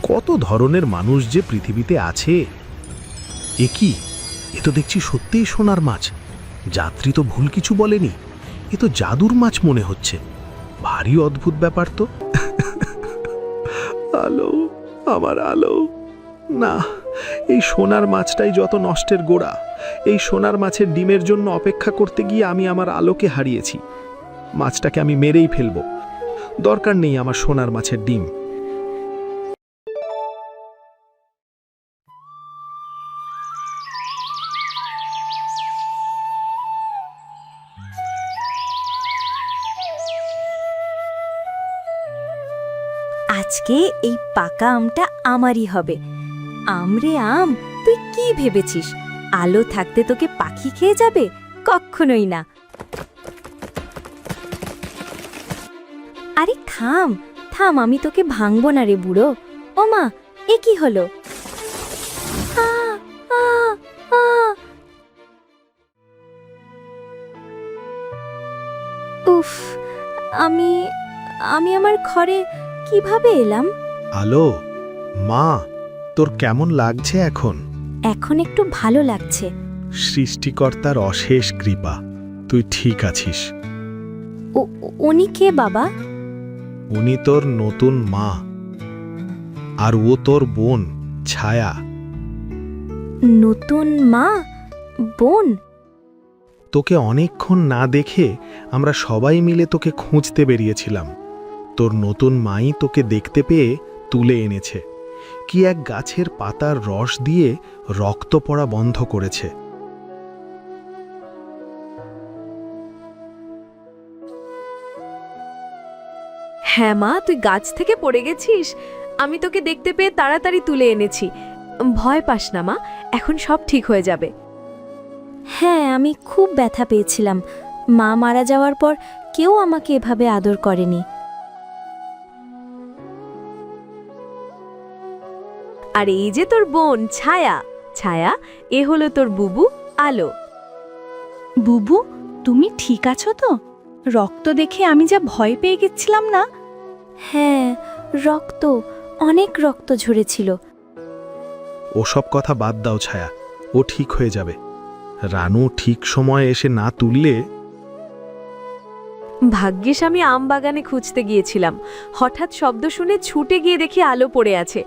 কত ধরনের মানুষ যে পৃথিবীতে আছে। এ কি, এ তো দেখছি সত্যিই সোনার মাছ। যাত্রী তো ভুল কিছু বলেনি, এ তো জাদুর মাছ মনে হচ্ছে। ভারী অদ্ভুত ব্যাপার তো। আলো, আমার আলো। না, এই সোনার মাছটাই যত নষ্টের গোড়া। এই সোনার মাছের ডিমের জন্য অপেক্ষা করতে গিয়ে আমি আমার আলোকে হারিয়েছি। মাছটাকে আমি মেরেই ফেলব, দরকার নেই আমার সোনার মাছের ডিম। আজকে এই পাকা আমটা আমারই হবে। আমরে আম, তুই কি ভেবেছিস আলো থাকতে তোকে পাখি খেয়ে যাবে? কখনোই না। আরে থাম থাম, আমি তোকে ভাঙবো না রে বুড়ো। ও মা, এ কি হলো? আ, আ, আ। উফ, আমি আমি আমার ঘরে কিভাবে এলাম? আলো, মা, তোর কেমন লাগছে এখন? এখন একটু ভালো লাগছে। সৃষ্টিকর্তার অশেষ কৃপা, তুই ঠিক আছিস। উনি কে বাবা? উনি তোর নতুন মা, আর ও তোর বোন ছায়া। নতুন মা, বোন? তোকে অনেকক্ষণ না দেখে আমরা সবাই মিলে তোকে খুঁজতে বেরিয়েছিলাম। তোর নতুন মাই তোকে দেখতে পেয়ে তুলে এনেছে। কি এক গাছের পাতার রস দিয়ে রক্ত পড়া বন্ধ করেছে। হ্যাঁ মা, তুই গাছ থেকে পড়ে গেছিস। আমি তোকে দেখতে পেয়ে তাড়াতাড়ি তুলে এনেছি। ভয় পাস না মা, এখন সব ঠিক হয়ে যাবে। হ্যাঁ, আমি খুব ব্যথা পেয়েছিলাম। মা মারা যাওয়ার পর কেউ আমাকে এভাবে আদর করেনি। আর এই যে তোর বোন ছায়া। ছায়া, এ হলো তোর বুবু আলো। বুবু, তুমি ঠিক আছো তো? রক্ত দেখে আমি যা ভয় পেয়ে গেছিলাম না। হ্যাঁ, রক্ত, অনেক রক্ত ঝরেছিল। ওসব কথা বাদ দাও ছায়া, ও ঠিক হয়ে যাবে। রানু ঠিক সময়ে এসে না তুললে। ভাগ্যিস আমি আম বাগানে খুঁজতে গিয়েছিলাম, হঠাৎ শব্দ শুনে ছুটে গিয়ে দেখি আলো পড়ে আছে।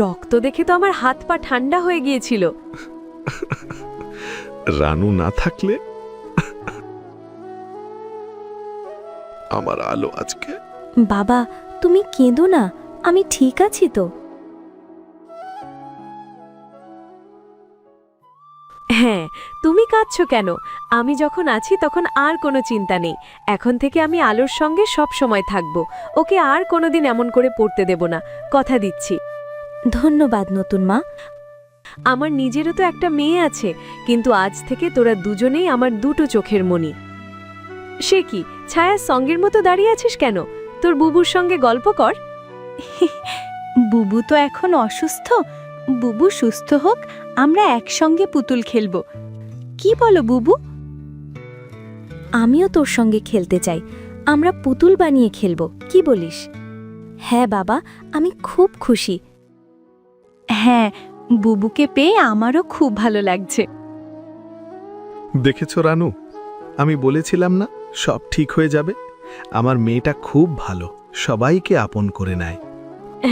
রক্ত দেখে তো আমার হাত পা ঠান্ডা হয়ে গিয়েছিল। রানু না থাকলে আমার আলো আজকে। বাবা, তুমি কেঁদো না, আমি ঠিক আছি তো। হ্যাঁ, তুমি কাঁদছো কেন? আমি যখন আছি তখন আর কোনো চিন্তা নেই। এখন থেকে আমি আলোর সঙ্গে সব সময় থাকব। ওকে আর কোনোদিন এমন করে পড়তে দেব না, কথা দিচ্ছি। ধন্যবাদ নতুন মা। আমার নিজেরও তো একটা মেয়ে আছে, কিন্তু আজ থেকে তোরা দুজনেই আমার দুটো চোখের মণি। সে কি, ছায়ার সঙ্গের মতো দাঁড়িয়ে আছিস কেন? তোর বুবুর সঙ্গে গল্প কর। বুবু তো এখন অসুস্থ। বুবু সুস্থ হোক, আমরা একসঙ্গে পুতুল খেলব। কি বলো বুবু? আমিও তোর সঙ্গে খেলতে চাই। আমরা পুতুল বানিয়ে খেলব, কি বলিস? হ্যাঁ বাবা, আমি খুব খুশি। হ্যাঁ, বুবুকে পেয়ে আমারও খুব ভালো লাগছে। দেখেছো রানু, আমি বলেছিলাম না সব ঠিক হয়ে যাবে। আমার মেয়েটা খুব ভালো, সবাইকে আপন করে নেয়।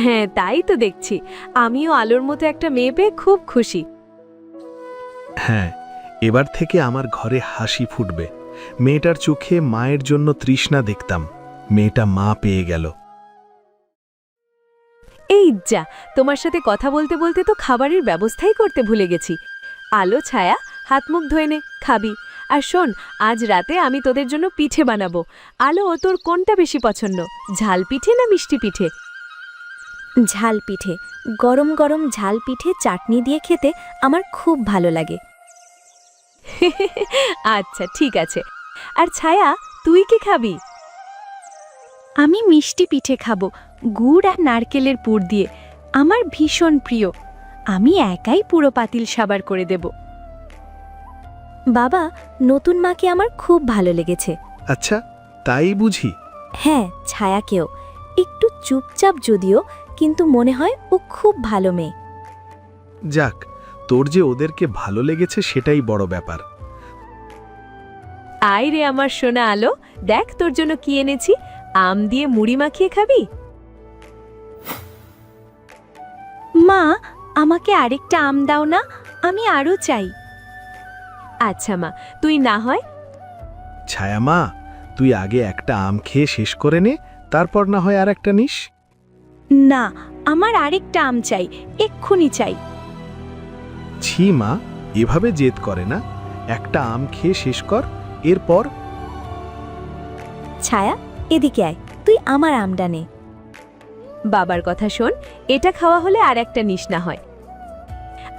হ্যাঁ, তাই তো দেখছি। আমিও আলোর মতো একটা মেয়ে পেয়ে খুব খুশি। হ্যাঁ, এবার থেকে আমার ঘরে হাসি ফুটবে। মেয়েটার চোখে মায়ের জন্য তৃষ্ণা দেখতাম, মেয়েটা মা পেয়ে গেল। এই যা, তোমার সাথে কথা বলতে বলতে তো খাবারের ব্যবস্থাই করতে ভুলে গেছি। আলো, ছায়া, হাত মুখ ধুয়ে নে, খাবি। আর শোন, আজ রাতে আমি তোদের জন্য পিঠে বানাবো। আলো, তোর কোনটা বেশি পছন্দ, ঝাল পিঠে না মিষ্টি পিঠে? ঝাল পিঠে। গরম গরম ঝাল পিঠে চাটনি দিয়ে খেতে আমার খুব ভালো লাগে। আচ্ছা, ঠিক আছে। আর ছায়া, তুই কি খাবি? আমি মিষ্টি পিঠে খাবো, গুড় আর নারকেলের পুর দিয়ে। আমার ভীষণ প্রিয়। আমি একাই পুরো পাতিল সাবার করে দেব। বাবা, নতুন মাকে আমার খুব ভালো লেগেছে। আচ্ছা, তাই বুঝি? হ্যাঁ, ছায়াকেও। একটু চুপচাপ যদিও, কিন্তু মনে হয় ও খুব ভালো মেয়ে। যাক, তোর যে ওদেরকে ভালো লেগেছে সেটাই বড় ব্যাপার। আয় রে আমার সোনা আলো, দেখ তোর জন্য কি এনেছি। আম দিয়ে মুড়ি মাখিয়ে খাবি? মা, আমাকে আরেকটা আম দাও না, আমি আরও চাই। আচ্ছা মা, তুই না হয় ছায়া মা, তুই আগে একটা আম খেয়ে শেষ করে নে, তারপর না হয় আর একটা নিস। না, আমার আরেকটা আম চাই, এক্ষুনি চাই। ছি মা, এভাবে জেদ করে না। একটা আম খেয়ে শেষ কর, এরপর। ছায়া, এদিকে আয়, তুই আমার আমটা নে। বাবার কথা শোন, এটা খাওয়া হলে আর একটা নিস না হয়।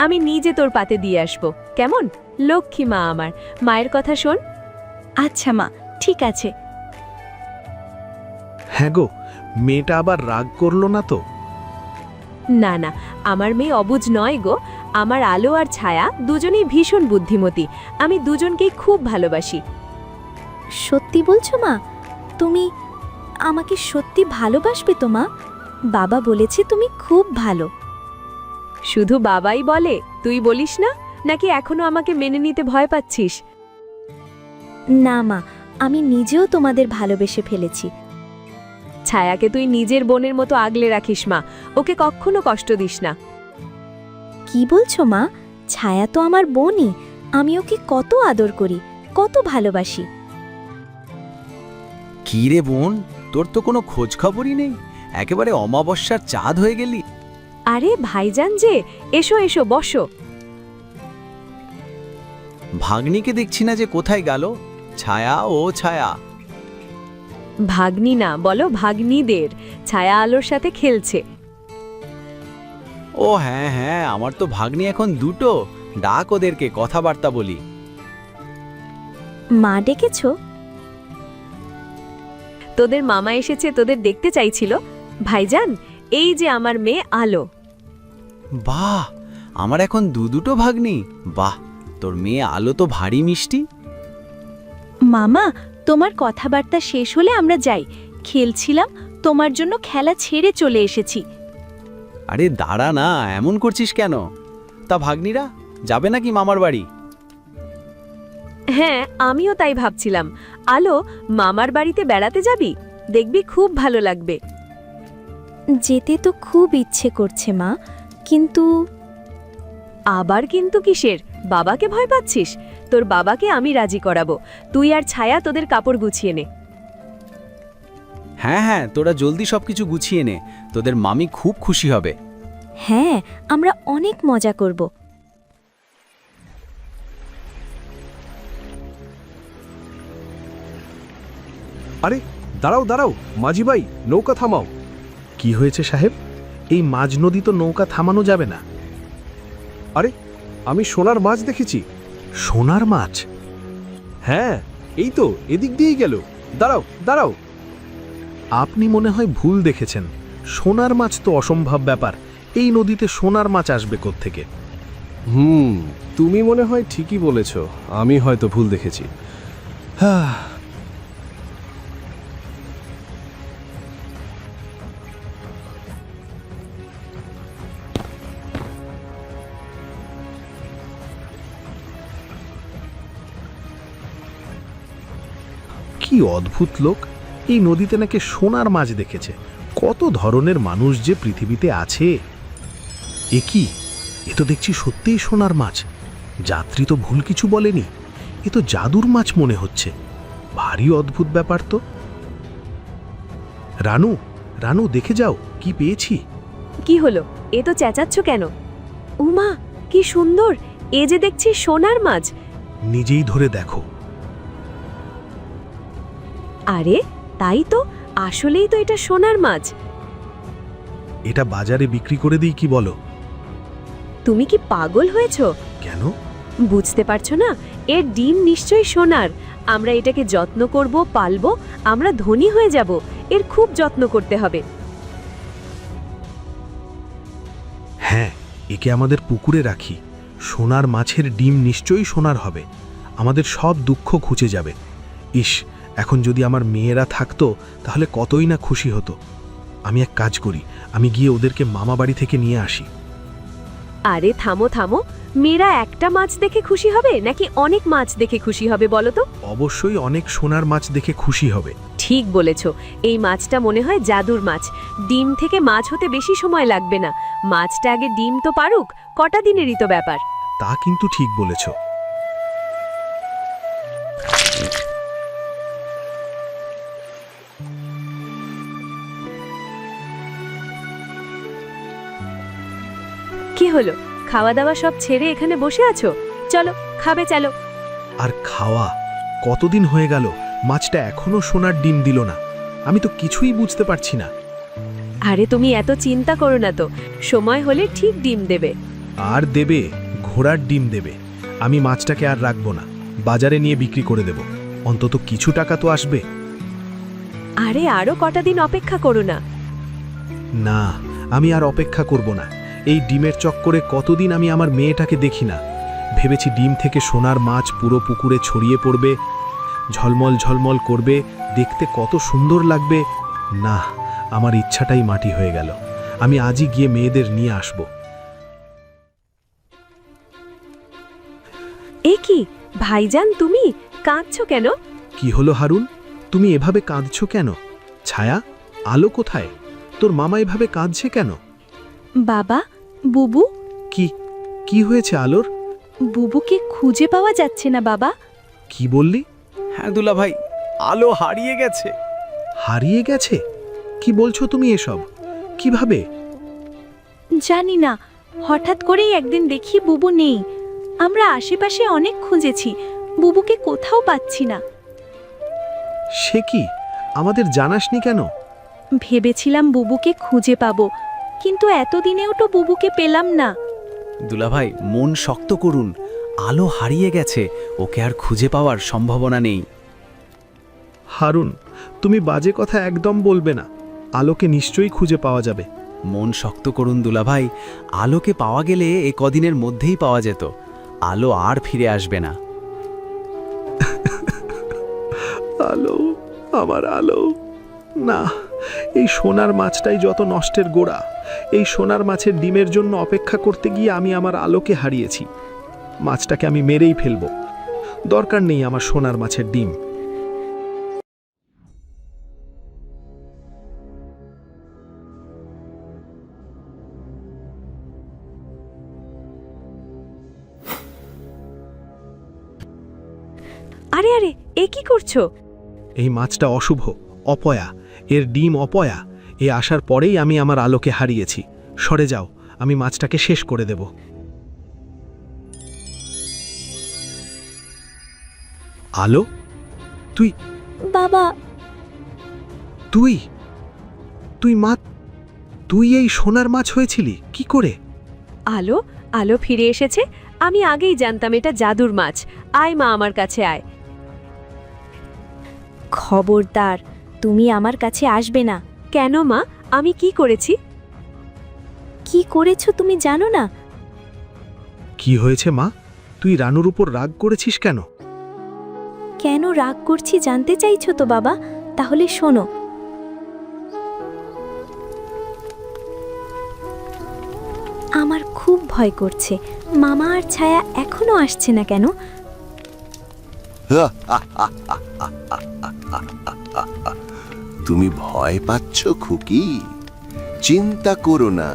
আমি নিজে তোর পাতে দিয়ে আসব, কেমন? লক্ষ্মী মা আমার, মায়ের কথা শোন। আচ্ছা মা, ঠিক আছে। হ্যাঁ গো, মেয়েটা আবার রাগ করলো না তো? না না, আমার মেয়ে অবুঝ নয় গো। আমার আলো আর ছায়া দুজনেই ভীষণ বুদ্ধিমতী। আমি দুজনকেই খুব ভালোবাসি। সত্যি বলছো মা? তুমি আমাকে সত্যি ভালোবাসবে তো মা? বাবা বলেছে তুমি খুব ভালো। শুধু বাবাই বলে, তুই বলিস না? নাকি এখনো আমাকে মেনে নিতে ভয় পাচ্ছিস? না মা, আমি নিজেও তোমাদের ভালোবেসে ফেলেছি। ছায়াকে তুই নিজের বোনের মতো আগলে রাখিস মা, ওকে কখনো কষ্ট দিস না। কি বলছো মা? ছায়া তো আমার বোনই, আমি ওকে কত আদর করি, কত ভালোবাসি। কি রে বোন, তোর তো কোনো খোঁজ খবরই নেই, একেবারে অমাবস্যার চাঁদ হয়ে গেলি। আরে ভাইজান যে, এসো এসো বসো। ভাগ্নিকে দেখছি না যে, কোথায় গেল? ছায়া, ও ছায়া। ভাগ্নি না, বলো ভাগ্নিদের। ছায়া আলোর সাথে খেলছে। ও হ্যাঁ হ্যাঁ, আমার তো ভাগ্নি এখন দুটো, ডাক ওদেরকে, কথাবার্তা বলি। মা ডেকেছো? তোদের মামা এসেছে, তোদের দেখতে চাইছিল। ভাইজান, এই যে আমার মেয়ে আলো। বাহ, আমার এখন দুটো ভাগ্নি। বাহ, তোর মেয়ে আলো তো ভারী মিষ্টি। মামা, তোমার কথাবার্তা শেষ হলে আমরা যাই। খেলছিলাম, তোমার জন্য খেলা ছেড়ে চলে এসেছি। আরে দাঁড়া না, এমন করছিস কেন? তা ভাগ্নিরা যাবে নাকি মামার বাড়ি? হ্যাঁ, আমিও তাই ভাবছিলাম। আলো, মামার বাড়িতে বেড়াতে যাবি? দেখবি খুব ভালো লাগবে। যেতে তো খুব ইচ্ছে করছে মা, কিন্তু আবার কিন্তু কিসের? বাবাকে ভয় পাচ্ছিস? তোর বাবাকে আমি রাজি করাবো। তুই আর ছায়া তোদের কাপড় গুছিয়ে নে। হ্যাঁ হ্যাঁ, তোরা জলদি সবকিছু গুছিয়ে নে, তোদের মামি খুব খুশি হবে। হ্যাঁ, আমরা অনেক মজা করব। আরে দাঁড়াও দাঁড়াও, মাঝি ভাই, নৌকা থামাও। কি হয়েছে সাহেব? এই মাঝ নদী তো নৌকা থামানো যাবে না। আরে, আমি সোনার মাছ দেখেছি। সোনার মাছ? হ্যাঁ, এই তো এদিক দিয়েই গেল। দাঁড়াও দাঁড়াও। আপনি মনে হয় ভুল দেখেছেন। সোনার মাছ তো অসম্ভব ব্যাপার। এই নদীতে সোনার মাছ আসবে কোত্থেকে? তুমি মনে হয় ঠিকই বলেছ, আমি হয়তো ভুল দেখেছি। হ্যাঁ, কি অদ্ভুত লোক! এই নদীতে নাকি সোনার মাছ দেখেছে। কত ধরনের মানুষ যে পৃথিবীতে আছে! এ কি? এ তো দেখছি সত্যিই সোনার মাছ। যাত্রী তো ভুল কিছু বলেনি। এ তো জাদুর মাছ মনে হচ্ছে। ভারী অদ্ভুত ব্যাপার তো। রানু, রানু, দেখে যাও কি পেয়েছি। কি হলো? এ তো চেঁচাচ্ছ কেন? উমা, কি সুন্দর! এ যে দেখছি সোনার মাছ। নিজেই ধরে দেখো। আরে তাই তো, আসলেই তো এটা সোনার মাছ। এটা বাজারে বিক্রি করে দিই, কি বলো? তুমি কি পাগল হয়েছো? কেন? বুঝতে পারছো না? এর ডিম নিশ্চয়ই সোনার। আমরা এটাকে যত্ন করব, পালবো, আমরা ধনী হয়ে যাব। এর খুব যত্ন করতে হবে। হ্যাঁ, একে আমাদের পুকুরে রাখি। সোনার মাছের ডিম নিশ্চয়ই সোনার হবে। আমাদের সব দুঃখ ঘুচে যাবে। ইস, এখন যদি আমার মেয়েরা থাকতো তাহলে কতই না খুশি হতো। আমি এক কাজ করি, আমি গিয়ে ওদেরকে মামা বাড়ি থেকে নিয়ে আসি। আরে থামো থামো, মেয়েরা একটা মাছ দেখে খুশি হবে নাকি অনেক মাছ দেখে খুশি হবে বলো তো? অবশ্যই অনেক সোনার মাছ দেখে খুশি হবে। ঠিক বলেছ, এই মাছটা মনে হয় জাদুর মাছ। ডিম থেকে মাছ হতে বেশি সময় লাগবে না। মাছটা আগে ডিম তো পারুক, কটা দিনেরই তো ব্যাপার। তা কিন্তু ঠিক বলেছ। কি হলো, খাওয়া দাওয়া সব ছেড়ে এখানে বসে আছো? চলো খাবে, চলো। আর খাওয়া? কতদিন হয়ে গেল মাছটা এখনো সোনার ডিম দিল না। আমি তো কিছুই বুঝতে পারছি না। আরে তুমি এত চিন্তা করো না তো, সময় হলে ঠিক ডিম দেবে। আর দেবে, ঘোড়ার ডিম দেবে। আমি মাছটাকে আর রাখবো না, বাজারে নিয়ে বিক্রি করে দেব। অন্তত কিছু টাকা তো আসবে। আরে আরো কটা দিন অপেক্ষা করো না। না, আমি আর অপেক্ষা করব না। এই ডিমের চক্করে কতদিন আমি আমার মেয়েটাকে দেখি না। ভেবেছি ডিম থেকে সোনার মাছ পুরো পুকুরে ছড়িয়ে পড়বে, ঝলমল ঝলমল করবে, দেখতে কত সুন্দর লাগবে। না, আমার ইচ্ছাটাই মাটি হয়ে গেল। আমি আজই গিয়ে মেয়েদের নিয়ে আসব। এ কি ভাইজান, তুমি কাঁদছো কেন? কি হলো হারুন, তুমি এভাবে কাঁদছো কেন? ছায়া, আলো কোথায়? তোর মামা এভাবে কাঁদছে কেন? বাবা, বুবু, কি হয়েছে আলোর? বুবুকে খুঁজে পাওয়া যাচ্ছে না বাবা। কি বললি? হ্যাঁ দুলাভাই, আলো হারিয়ে গেছে। হারিয়ে গেছে? কি বলছো তুমি এসব? কিভাবে? জানি না, হঠাৎ করেই একদিন দেখি বুবু নেই। আমরা আশেপাশে অনেক খুঁজেছি, বুবুকে কোথাও পাচ্ছি না। সে কি, আমাদের জানাসনি কেন? ভেবেছিলাম বুবুকে খুঁজে পাবো, কিন্তু এতদিনেও তো বুবুকে পেলাম না। দুলাভাই, মন শক্ত করুন। আলো হারিয়ে গেছে, ওকে আর খুঁজে পাওয়ার সম্ভাবনা নেই। হারুন, তুমি বাজে কথা একদম বলবে না। আলোকে নিশ্চয়ই খুঁজে পাওয়া যাবে। মন শক্ত করুন দুলাভাই, আলোকে পাওয়া গেলে এ কদিনের মধ্যেই পাওয়া যেত। আলো আর ফিরে আসবে না। আলো, আমার আলো। না, এই সোনার মাছটাই যত নষ্টের গোড়া। এই সোনার মাছের ডিমের জন্য অপেক্ষা করতে গিয়ে আমি আমার আলোকে হারিয়েছি। মাছটাকে আমি মেরেই ফেলব। দরকার নেই আমার সোনার মাছের ডিম। আরে আরে, এ কি করছো? এই মাছটা অশুভ, অপয়া। এর ডিম অপয়া। এ আসার পরেই আমি আমার আলোকে হারিয়েছি। সরে যাও, আমি মাছটাকে শেষ করে দেব। আলো, তুই বাবা, তুই তুই মা, তুই এই সোনার মাছ হয়েছিলি কি করে? আলো, আলো ফিরে এসেছে। আমি আগেই জানতাম এটা জাদুর মাছ। আয় মা, আমার কাছে আয়। খবরদার, তুমি আমার কাছে আসবে না। কেন মা, আমি কি করেছি? কি করেছো তুমি জানো না? কি হয়েছে মা? তুই রানুর উপর রাগ করেছিস কেন? কেন রাগ করছি জানতে চাইছো তো বাবা? তাহলে শোনো। আমার খুব ভয় করছে। মামা আর ছায়া এখনো আসছে না কেন? তুমি ভয় পাচ্ছ খুকি? চিন্তা করো না,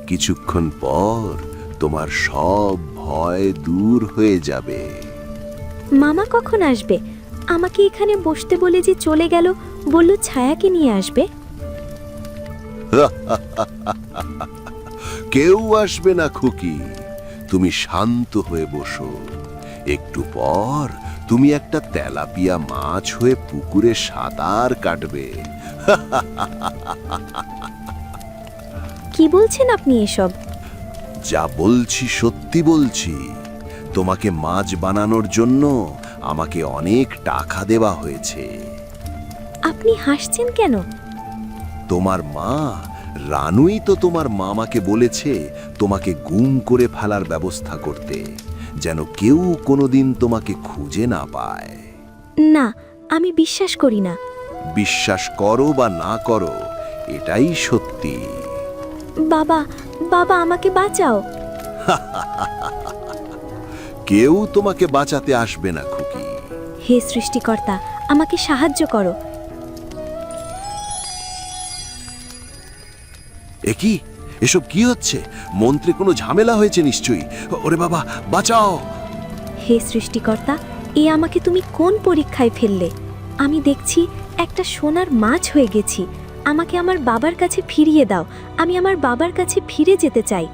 কিছুক্ষণ পর তোমার সব ভয় দূর হয়ে যাবে। মামা কখন আসবে? আমাকে এখানে বসতে বলে যে চলে গেল, বলল ছায়াকে নিয়ে আসবে। কেউ আসবে না খুকি, তুমি শান্ত হয়ে বসো। একটু পর তুমি একটা তেলাপিয়া মাছ হয়ে পুকুরে সাঁতার কাটবে। কি বলছেন আপনি এসব? যা বলছি সত্যি বলছি। তোমাকে মাছ বানানোর জন্য আমাকে অনেক টাকা দেওয়া হয়েছে। আপনি হাসছেন কেন? তোমার মা রানুই তো তোমার মামাকে বলেছে তোমাকে গুম করে ফেলার ব্যবস্থা করতে, যেন কেউ কোনোদিন তোমাকে খুঁজে না পায়। না, আমি বিশ্বাস করি না। বিশ্বাস করো বা না করো, এটাই সত্যি। বাবা, বাবা আমাকে বাঁচাও। কেউ তোমাকে বাঁচাতে আসবে না খুকি। হে সৃষ্টিকর্তা, আমাকে সাহায্য করো। কি এসব কি হচ্ছে? মন্ত্রে কোনো ঝামেলা হয়েছে নিশ্চয়ই। ওরে বাবা, বাঁচাও! হে সৃষ্টিকর্তা, এ আমাকে তুমি কোন পরীক্ষায় ফেললে? আমি দেখছি একটা সোনার মাছ হয়ে গেছি। আমাকে আমার বাবার কাছে ফিরিয়ে দাও। আমি আমার বাবার কাছে ফিরে যেতে চাই।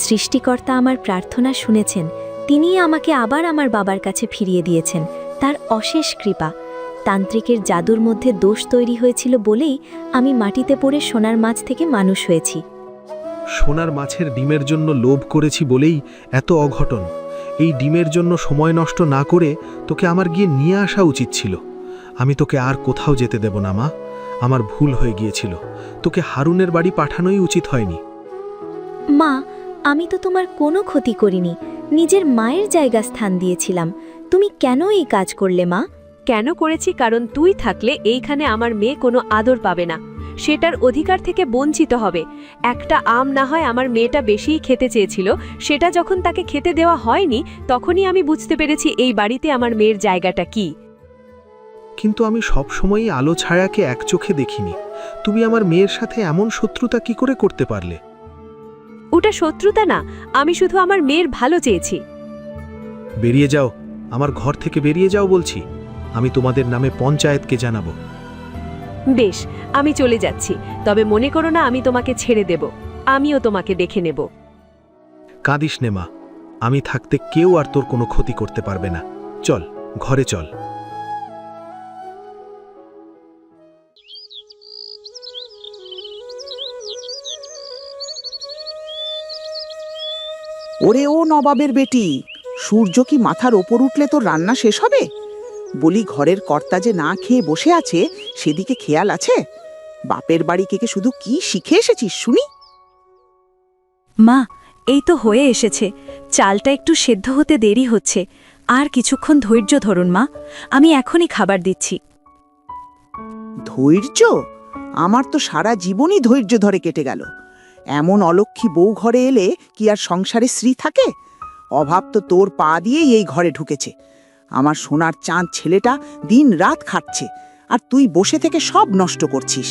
সৃষ্টিকর্তা আমার প্রার্থনা শুনেছেন। তিনিই আমাকে আবার আমার বাবার কাছে ফিরিয়ে দিয়েছেন। তার অশেষ কৃপা। তান্ত্রিকের জাদুর মধ্যে দোষ তৈরি হয়েছিল বলেই আমি মাটিতে পড়ে সোনার মাছ থেকে মানুষ হয়েছি। সোনার মাছের ডিমের জন্য লোভ করেছি বলেই এত অঘটন। এই ডিমের জন্য সময় নষ্ট না করে তোকে আমার গিয়ে নিয়ে আসা উচিত ছিল। আমি তোকে আর কোথাও যেতে দেব না মা। আমার ভুল হয়ে গিয়েছিল। তোকে হারুনের বাড়ি পাঠানোই উচিত হয়নি। মা, আমি তো তোমার কোনো ক্ষতি করিনি। নিজের মায়ের জায়গা স্থান দিয়েছিলাম। তুমি কেন এই কাজ করলে মা? কেন করেছি? কারণ তুই থাকলে এইখানে আমার মেয়ে কোনো আদর পাবে না, সেটার অধিকার থেকে বঞ্চিত হবে। একটা আম না হয় আমার মেয়েটা বেশিই খেতে চেয়েছিল, সেটা যখন তাকে খেতে দেওয়া হয়নি তখনই আমি বুঝতে পেরেছি এই বাড়িতে আমার মেয়ের জায়গাটা কি। কিন্তু আমি সবসময়ই আলো ছায়াকে এক চোখে দেখিনি। তুমি আমার মেয়ের সাথে এমন শত্রুতা কি করে করতে পারলে? ওটা শত্রুতা না, আমি শুধু আমার মেয়ের ভালো চেয়েছি। বেরিয়ে যাও, আমার ঘর থেকে বেরিয়ে যাও বলছি। আমি তোমাদের নামে পঞ্চায়েতকে জানাবো। বেশ, আমি চলে যাচ্ছি, তবে মনে করো না আমি তোমাকে ছেড়ে দেব। আমিও তোমাকে দেখে নেব। কাঁদিস নে মা, আমি থাকতে কেউ আর তোর কোনো ক্ষতি করতে পারবে না। চল, ঘরে চল। ওরে ও নবাবের বেটি, সূর্য কি মাথার ওপর উঠলে তোর রান্না শেষ হবে? বলি, ঘরের কর্তা যে না খেয়ে বসে আছে সেদিকে খেয়াল আছে? বাপের বাড়ি থেকে শুধু কি শিখে এসেছিস শুনি? মা, এই তো হয়ে এসেছে। চালটা একটু সেদ্ধ হতে দেরি হচ্ছে। আর কিছুক্ষণ ধৈর্য ধরুন মা, আমি এখনই খাবার দিচ্ছি। ধৈর্য? আমার তো সারা জীবনই ধৈর্য ধরে কেটে গেল। এমন অলক্ষী বউ ঘরে এলে কি আর সংসারে শ্রী থাকে? অভাব তো তোর পা দিয়েই এই ঘরে ঢুকেছে। আমার সোনার চাঁদ ছেলেটা দিন রাত খাটছে, আর তুই বসে থেকে সব নষ্ট করছিস।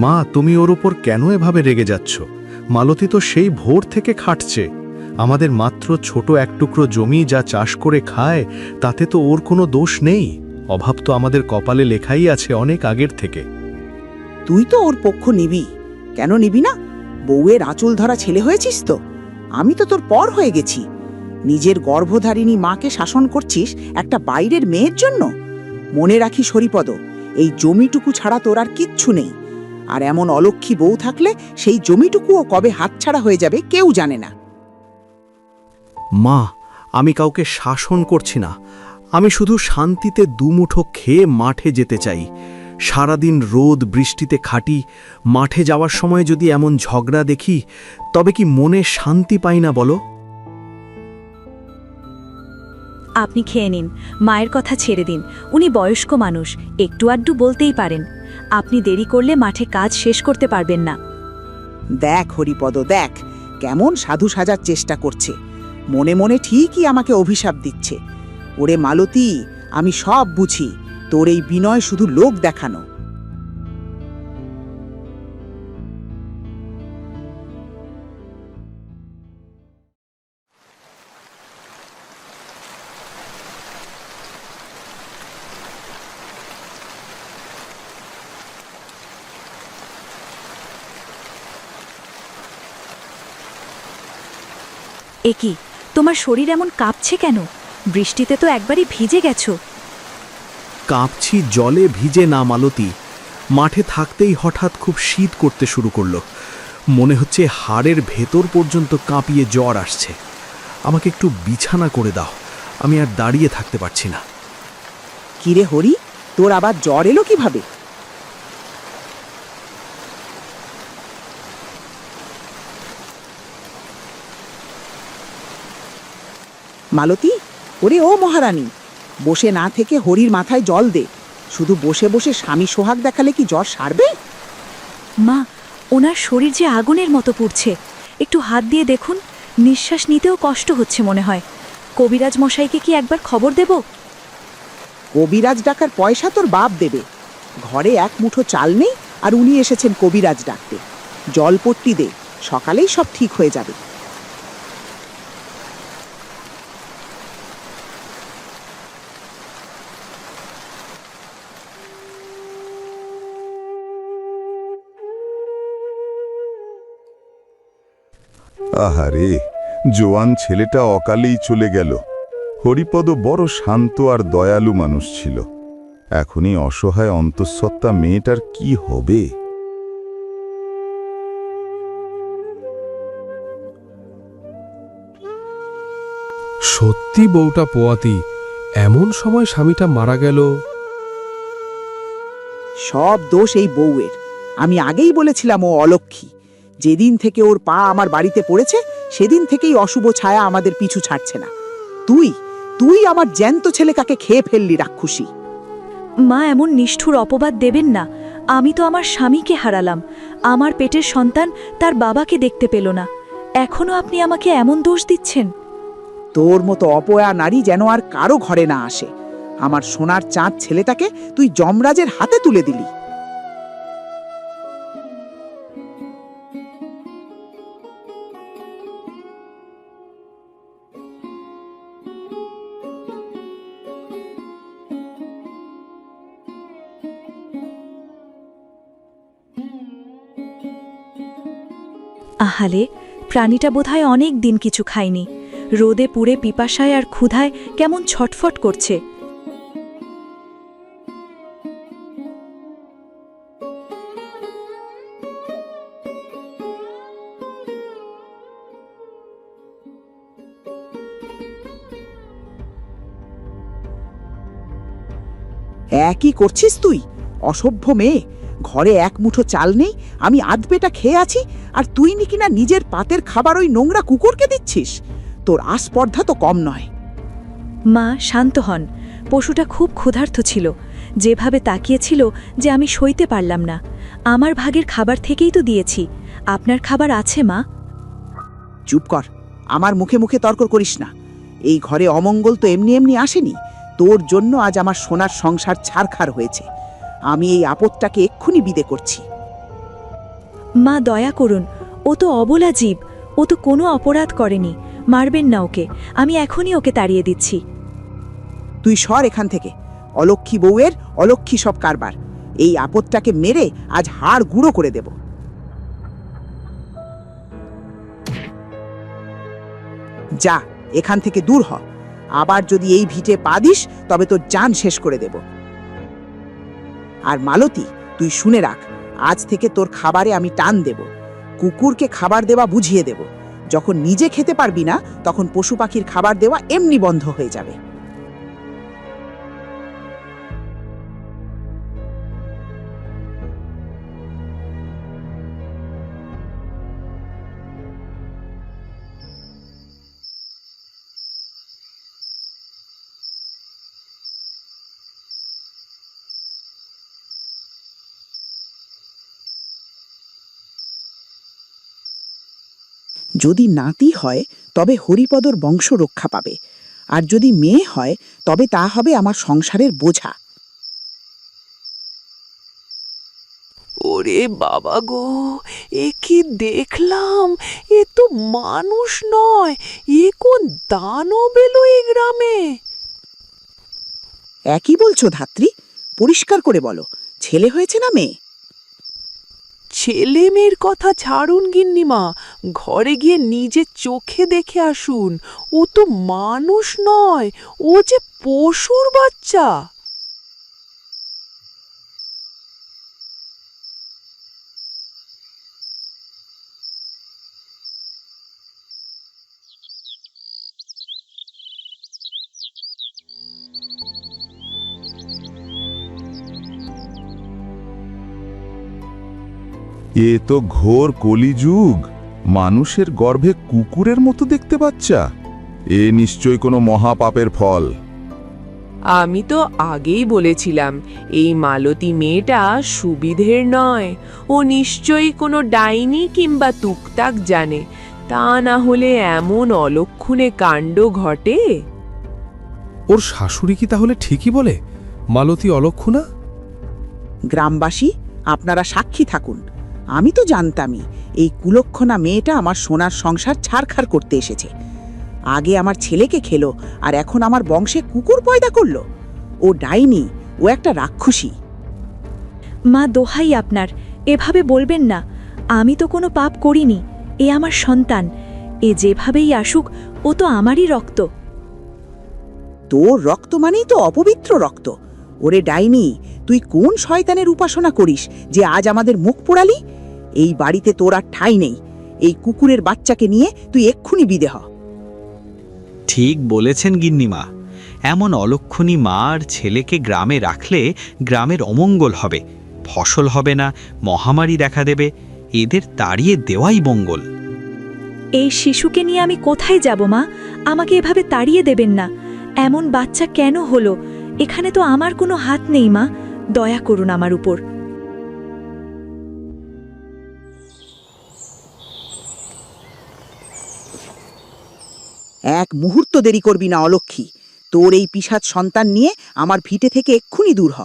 মা, তুমি ওর উপর কেন এভাবে রেগে যাচ্ছ? মালতী তো সেই ভোর থেকে খাটছে। আমাদের মাত্র ছোট এক টুকরো জমি যা চাষ করে খায়, তাতে তো ওর কোনো দোষ নেই। অভাব তো আমাদের কপালে লেখাই আছে অনেক আগের থেকে। তুই তো ওর পক্ষ নিবি, কেন নিবি না? বউয়ের আঁচল ধরা ছেলে হয়েছিস তো। আমি তো তোর পর হয়ে গেছি। নিজের গর্ভধারিণী মাকে শাসন করছিস একটা বাইরের মেয়ের জন্য। মনে রাখিস হরিপদ, এই জমিটুকু ছাড়া তোর আর কিচ্ছু নেই। আর এমন অলক্ষী বউ থাকলে সেই জমিটুকুও কবে হাতছাড়া হয়ে যাবে কেউ জানে না। মা, আমি কাউকে শাসন করছি না। আমি শুধু শান্তিতে দুমুঠো খেয়ে মাঠে যেতে চাই। সারাদিন রোদ বৃষ্টিতে খাটি, মাঠে যাওয়ার সময় যদি এমন ঝগড়া দেখি তবে কি মনে শান্তি পাই না বলো? আপনি খেয়ে নিন, মায়ের কথা ছেড়ে দিন। উনি বয়স্ক মানুষ, একটু আড্ডু বলতেই পারেন। আপনি দেরি করলে মাঠে কাজ শেষ করতে পারবেন না। দেখ হরিপদ, দেখ কেমন সাধু সাজার চেষ্টা করছে। মনে মনে ঠিকই আমাকে অভিশাপ দিচ্ছে। ওরে মালতী, আমি সব বুঝি। তোর এই বিনয় শুধু লোক দেখানো। একি, তোমার শরীর এমন কাঁপছে কেন? বৃষ্টিতে তো একবারই ভিজে গেছো। কাঁপছি জলে ভিজে না মালতী, মাঠে থাকতেই হঠাৎ খুব শীত করতে শুরু করলো। মনে হচ্ছে হাড়ের ভেতর পর্যন্ত কাঁপিয়ে জ্বর আসছে। আমাকে একটু বিছানা করে দাও, আমি আর দাঁড়িয়ে থাকতে পারছি না। কিরে হরি, তোর আবার জ্বর এলো কিভাবে? মালতী, ওরে ও মহারানী, বসে না থেকে হরির মাথায় জল দে। শুধু বসে বসে স্বামী সোহাগ দেখালে কি জ্বর সারবে? মা, ওনার শরীর যে আগুনের মতো পুড়ছে, একটু হাত দিয়ে দেখুন, নিঃশ্বাস নিতেও কষ্ট হচ্ছে মনে হয়। কবিরাজ মশাইকে কি একবার খবর দেব? কবিরাজ ডাকার পয়সা তোর বাপ দেবে। ঘরে এক মুঠো চাল নেই, আর উনি এসেছেন কবিরাজ ডাকতে। জলপট্টি দে, সকালেই সব ঠিক হয়ে যাবে। আহারে, জোয়ান ছেলেটা অকালেই চলে গেল। হরিপদ বড় শান্ত আর দয়ালু মানুষ ছিল। এখনই অসহায় অন্তঃসত্ত্বা মেয়েটার কি হবে? সত্যি বউটা পোয়াতি, এমন সময় স্বামীটা মারা গেল। সব দোষ এই বউয়ের। আমি আগেই বলেছিলাম ও অলক্ষী। যেদিন থেকে ওর পা আমার বাড়িতে পড়েছে, সেদিন থেকেই অশুভ ছায়া আমাদের পিছু ছাড়ছে না। তুই তুই আমার জ্যান্ত ছেলে কাকে খেয়ে ফেললি রাক্ষসী। মা, এমন নিষ্ঠুর অপবাদ দেবেন না। আমি তো আমার স্বামীকে হারালাম। আমার পেটের সন্তান তার বাবাকে দেখতে পেল না। এখনো আপনি আমাকে এমন দোষ দিচ্ছেন? তোর মতো অপয়া নারী যেন আর কারো ঘরে না আসে। আমার সোনার চাঁদ ছেলেটাকে তুই যমরাজের হাতে তুলে দিলি। আহালে, প্রাণীটা বোধহয় অনেক দিন কিছু খায়নি। রোদে পুড়ে পিপাসায় আর ক্ষুধায় কেমন ছটফট করছে। একই করছিস তুই, অসভ্য মেয়ে। ঘরে এক মুঠো চাল নেই, আমি আধ পেটা খেয়ে আছি, আর তুই নাকি না নিজের পাতের খাবার ওই নোংরা কুকুরকে দিচ্ছিস। তোর আস্পর্ধা তো কম নয়। মা, শান্ত হন। পশুটা খুব ক্ষুধার্ত ছিল। যেভাবে তাকিয়েছিল যে আমি সইতে পারলাম না। আমার ভাগের খাবার থেকেই তো দিয়েছি। আপনার খাবার আছে মা? চুপ কর, আমার মুখে মুখে তর্ক করিস না। এই ঘরে অমঙ্গল তো এমনি এমনি আসেনি। তোর জন্য আজ আমার সোনার সংসার ছারখার হয়েছে। আমি এই আপদটাকে এক্ষুনি বিদে করছি। মা, দয়া করুন। ও তো অবলা জীব। ও তো কোনো অপরাধ করেনি। মারবেন না ওকে। আমি এখনই ওকে তাড়িয়ে দিচ্ছি। তুই সর এখান থেকে। অলক্ষী বউয়ের অলক্ষী সব কারবার। এই আপদটাকে মেরে আজ হাড় গুঁড়ো করে দেব। যা, এখান থেকে দূর হ। আবার যদি এই ভিটে পা দিস, তবে তোর জান শেষ করে দেব। আর মালতী, তুই শুনে রাখ, আজ থেকে তোর খাবারে আমি টান দেব। কুকুরকে খাবার দেওয়া বুঝিয়ে দেব। যখন নিজে খেতে পারবি না, তখন পশু পাখির খাবার দেওয়া এমনি বন্ধ হয়ে যাবে। যদি নাতি হয়, তবে হরিপদর বংশ রক্ষা পাবে। আর যদি মেয়ে হয়, তবে তা হবে আমার সংসারের বোঝা। ওরে বাবা গো, এ কি দেখলাম! এ তো মানুষ নয়, এ কোন দানব এলো এই গ্রামে! একই বলছো ধাত্রী? পরিষ্কার করে বলো, ছেলে হয়েছে না মেয়ে? ছেলে মেয়ের কথা ছাড়ুন গিন্নিমা, ঘরে গিয়ে নিজে চোখে দেখে আসুন। ও তো মানুষ নয়, ও যে পশুর বাচ্চা। এ তো ঘোর কলিযুগ। মানুষের গর্ভে কুকুরের মতো দেখতে বাচ্চা। এ নিশ্চয় কোনো মহাপাপের ফল। আমি তো আগেই বলেছিলাম এই মালতী মেয়েটা সুবিধের নয়, ও নিশ্চয়ই কোনো ডাইনি কিংবা তুকতাক জানে, তা না হলে এমন অলক্ষণে কাণ্ড ঘটে। ওর শাশুড়ি কি তাহলে ঠিকই বলে মালতী অলক্ষণা? গ্রামবাসী, আপনারা সাক্ষী থাকুন। আমি তো জানতামই এই কুলক্ষণা মেয়েটা আমার সোনার সংসার ছাড়খাড় করতে এসেছে। আগে আমার ছেলেকে খেলো, আর এখন আমার বংশে কুকুর পয়দা করলো। ও ডাইনি, ও একটা রাক্ষসী। মা দোহাই আপনার, এভাবে বলবেন না। আমি তো কোনো পাপ করিনি, এ আমার সন্তান। এ যেভাবেই আসুক, ও তো আমারই রক্ত। তোর রক্ত মানেই তো অপবিত্র রক্ত। ওরে ডাইনি, তুই কোন শয়তানের উপাসনা করিস যে আজ আমাদের মুখ পোড়ালি? এই বাড়িতে তোর আর ঠাঁই নেই। এই কুকুরের বাচ্চাকে নিয়ে তুই এক্ষুনি বিদে হ। ঠিক বলেছেন গিন্নিমা, এমন অলক্ষণী মা আর ছেলেকে গ্রামে রাখলে গ্রামের অমঙ্গল হবে, ফসল হবে না, মহামারী দেখা দেবে। এদের তাড়িয়ে দেওয়াই মঙ্গল। এই শিশুকে নিয়ে আমি কোথায় যাব মা? আমাকে এভাবে তাড়িয়ে দেবেন না। এমন বাচ্চা কেন হলো? এখানে তো আমার কোনো হাত নেই মা, দয়া করুন আমার উপর। এক মুহূর্ত দেরি করবি না অলক্ষী। তোর এই পিশাচ সন্তান নিয়ে আমার ভিটে থেকে এক্ষুনি দূর হ।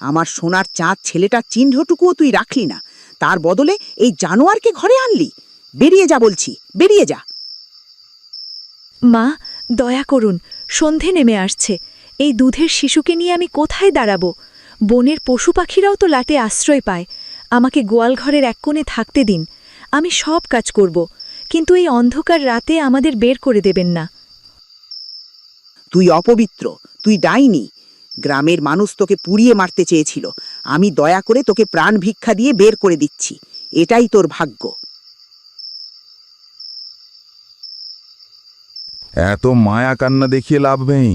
আমার সোনার চাঁদ ছেলেটার চিহ্নটুকুও তুই রাখলি না, তার বদলে এই জানোয়ারকে ঘরে আনলি। বেরিয়ে যা বলছি, বেরিয়ে যা। মা দয়া করুন, সন্ধে নেমে আসছে। এই দুধের শিশুকে নিয়ে আমি কোথায় দাঁড়াবো? বনের পশু পাখিরাও তো লাটে আশ্রয় পায়। আমাকে গোয়ালঘরের এক কোণে থাকতে দিন, আমি সব কাজ করব, কিন্তু এই অন্ধকার রাতে আমাদের বের করে দেবেন না। তুই অপবিত্র, তুই ডাইনি। গ্রামের মানুষ তোকে পুড়িয়ে মারতে চেয়েছিল, আমি দয়া করে তোকে প্রাণ ভিক্ষা দিয়ে বের করে দিচ্ছি। এটাই তোর ভাগ্য। এত মায়া কান্না দেখিয়ে লাভ নেই।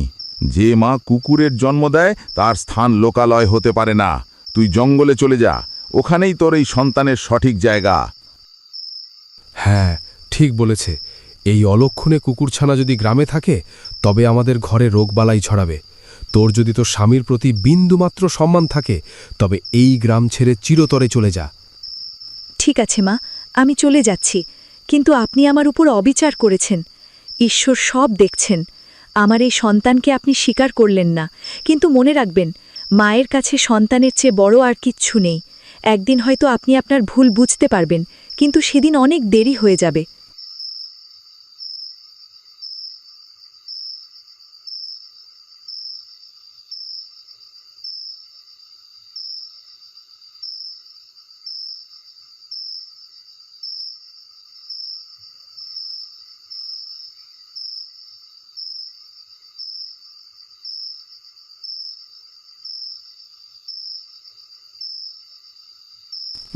যে মা কুকুরের জন্ম দেয় তার স্থান লোকালয় হতে পারে না। তুই জঙ্গলে চলে যা, ওখানেই তোর এই সন্তানের সঠিক জায়গা। হ্যাঁ, ঠিক বলেছে। এই অলক্ষণে কুকুরছানা যদি গ্রামে থাকে তবে আমাদের ঘরে রোগবালাই ছড়াবে। তোর যদি তোর স্বামীর প্রতি বিন্দুমাত্র সম্মান থাকে তবে এই গ্রাম ছেড়ে চিরতরে চলে যা। ঠিক আছে মা, আমি চলে যাচ্ছি, কিন্তু আপনি আমার উপর অবিচার করেছেন। ঈশ্বর সব দেখছেন। আমার এই সন্তানকে আপনি স্বীকার করলেন না, কিন্তু মনে রাখবেন, মায়ের কাছে সন্তানের চেয়ে বড় আর কিচ্ছু নেই। একদিন হয়তো আপনি আপনার ভুল বুঝতে পারবেন, কিন্তু সেদিন অনেক দেরি হয়ে যাবে।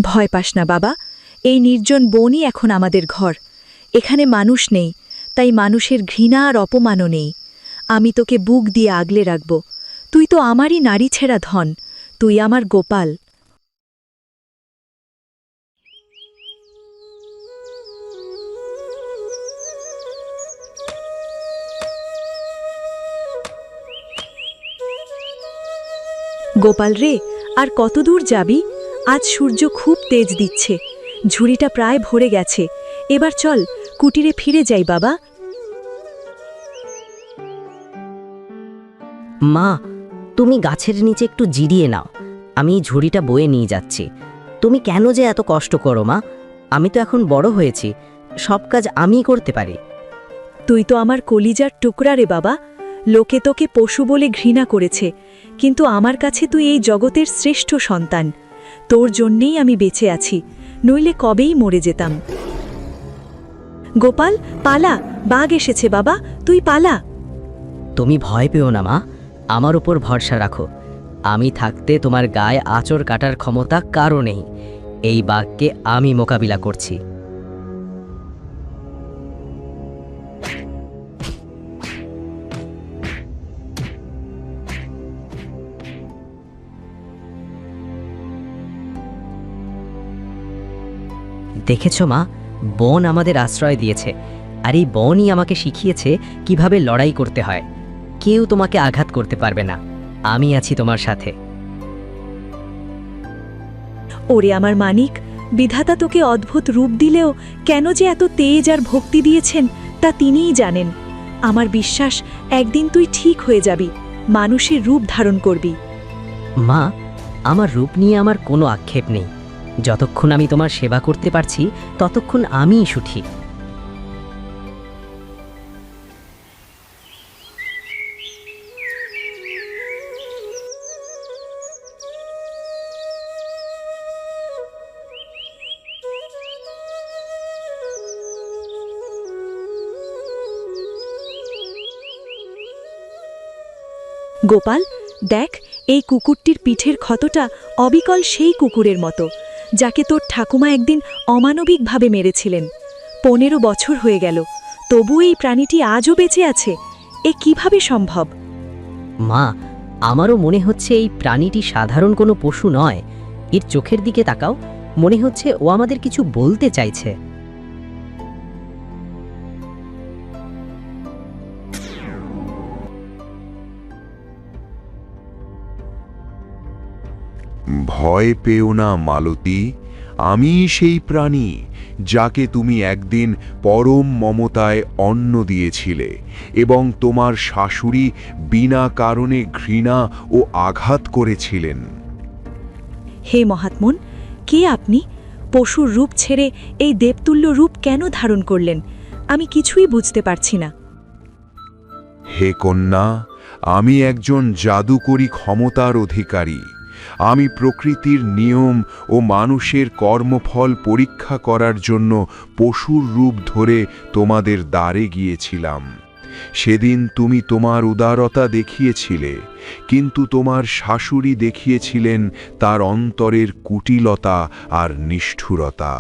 ভয় পাস না বাবা, এই নির্জন বনই এখন আমাদের ঘর। এখানে মানুষ নেই, তাই মানুষের ঘৃণা আর অপমানও নেই। আমি তোকে বুক দিয়ে আগলে রাখব। তুই তো আমারই নারী ছেঁড়া ধন, তুই আমার গোপাল। গোপাল রে, আর কত দূর যাবি? আজ সূর্য খুব তেজ দিচ্ছে, ঝুড়িটা প্রায় ভরে গেছে। এবার চল, কুটিরে ফিরে যাই বাবা। মা, তুমি গাছের নিচে একটু জিরিয়ে নাও, আমি ঝুড়িটা বয়ে নিয়ে যাচ্ছি। তুমি কেন যে এত কষ্ট করো মা? আমি তো এখন বড় হয়েছি, সব কাজ আমিই করতে পারি। তুই তো আমার কলিজার টুকরা রে বাবা। লোকে তোকে পশু বলে ঘৃণা করেছে, কিন্তু আমার কাছে তুই এই জগতের শ্রেষ্ঠ সন্তান। তোর জন্যেই আমি বেঁচে আছি, নইলে কবেই মরে যেতাম। গোপাল, পালা, বাঘ এসেছে বাবা, তুই পালা। তুমি ভয় পেও না মা, আমার উপর ভরসা রাখো। আমি থাকতে তোমার গায়ে আঁচড় কাটার ক্ষমতা কারও নেই। এই বাঘকে আমি মোকাবিলা করছি। দেখেছ মা, বন আমাদের আশ্রয় দিয়েছে, আর এই বনই আমাকে শিখিয়েছে কিভাবে লড়াই করতে হয়। কেউ তোমাকে আঘাত করতে পারবে না। আমি আছি তোমার সাথে। ওরে আমার মানিক, বিধাতা তোকে অদ্ভুত রূপ দিলেও কেন যে এত তেজ আর ভক্তি দিয়েছেন তা তিনিই জানেন। আমার বিশ্বাস একদিন তুই ঠিক হয়ে যাবি, মানুষের রূপ ধারণ করবি। মা, আমার রূপ নিয়ে আমার কোনো আক্ষেপ নেই। যতক্ষণ আমি তোমার সেবা করতে পারছি ততক্ষণ আমিই সুখী। গোপাল, দেখ, এই কুকুরটির পিঠের ক্ষতটা অবিকল সেই কুকুরের মতো যাকে তোর ঠাকুমা একদিন অমানবিকভাবে মেরেছিলেন। 15 বছর হয়ে গেল, তবু এই প্রাণীটি আজও বেঁচে আছে। এ কিভাবে সম্ভব? মা, আমারও মনে হচ্ছে এই প্রাণীটি সাধারণ কোনো পশু নয়। এর চোখের দিকে তাকাও, মনে হচ্ছে ও আমাদের কিছু বলতে চাইছে। ভয় পেও না মালতী, আমি সেই প্রাণী যাকে তুমি একদিন পরম মমতায় অন্ন দিয়েছিলে এবং তোমার শাশুড়ি বিনা কারণে ঘৃণা ও আঘাত করেছিলেন। হে মহাত্মন, কে আপনি? পশুর রূপ ছেড়ে এই দেবতুল্য রূপ কেন ধারণ করলেন? আমি কিছুই বুঝতে পারছি না। হে কন্যা, আমি একজন জাদুকরী ক্ষমতার অধিকারী। আমি প্রকৃতির নিয়ম ও মানুষের কর্মফল পরীক্ষা করার জন্য পশুর রূপ ধরে তোমাদের দ্বারে গিয়েছিলাম। সেদিন তুমি তোমার উদারতা দেখিয়েছিলে, কিন্তু তোমার শাশুড়ি দেখিয়েছিলেন তার অন্তরের কুটিলতা আর নিষ্ঠুরতা।